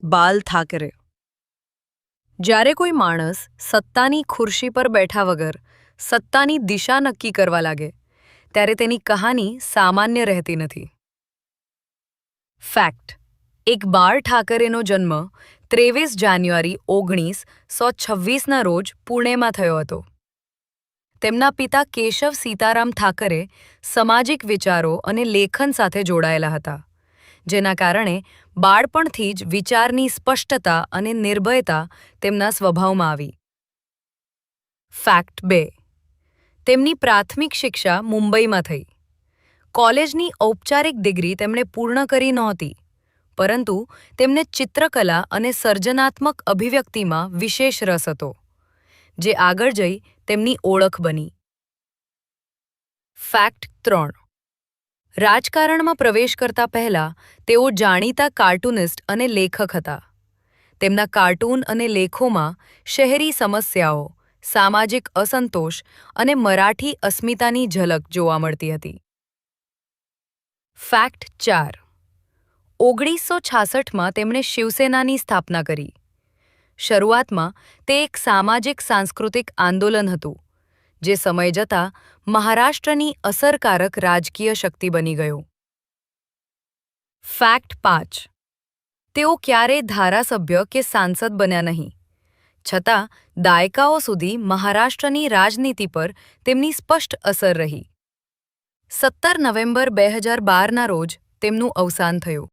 બાલ ઠાકરે. જ્યારે કોઈ માણસ સત્તાની ખુરશી પર બેઠા વગર સત્તાની દિશા નક્કી કરવા લાગે ત્યારે તેની કહાની સામાન્ય રહેતી નથી. ફેક્ટ: એક બાળ ઠાકરેનો જન્મ 23 જાન્યુઆરી 1926ના રોજ પુણેમાં થયો હતો. તેમના પિતા કેશવ સીતારામ ઠાકરે સામાજિક વિચારો અને લેખન સાથે જોડાયેલા હતા, જેના કારણે બાળપણથી જ વિચારની સ્પષ્ટતા અને નિર્ભયતા તેમના સ્વભાવમાં આવી. ફેક્ટ 2: તેમની પ્રાથમિક શિક્ષા મુંબઈમાં થઈ. કોલેજની ઔપચારિક ડિગ્રી તેમણે પૂર્ણ કરી નહોતી, પરંતુ તેમને ચિત્રકલા અને સર્જનાત્મક અભિવ્યક્તિમાં વિશેષ રસ હતો, જે આગળ જઈ તેમની ઓળખ બની. ફેક્ટ 3: રાજકારણમાં પ્રવેશ કરતા પહેલા તેઓ જાણીતા કાર્ટૂનિસ્ટ અને લેખક હતા. તેમના કાર્ટૂન અને લેખોમાં શહેરી સમસ્યાઓ, સામાજિક અસંતોષ અને મરાઠી અસ્મિતાની ઝલક જોવા મળતી હતી. ફેક્ટ 4: 1966માં તેમણે શિવસેનાની સ્થાપના કરી. શરૂઆતમાં તે એક સામાજિક સાંસ્કૃતિક આંદોલન હતું, જે સમય જતાં મહારાષ્ટ્રની અસરકારક રાજકીય શક્તિ બની ગયું. ફેક્ટ 5: તેઓ ક્યારેય ધારાસભ્ય કે સાંસદ બન્યા નહીં, છતાં દાયકાઓ સુધી મહારાષ્ટ્રની રાજનીતિ પર તેમની સ્પષ્ટ અસર રહી. 17 નવેમ્બર 2012ના રોજ તેમનું અવસાન થયું.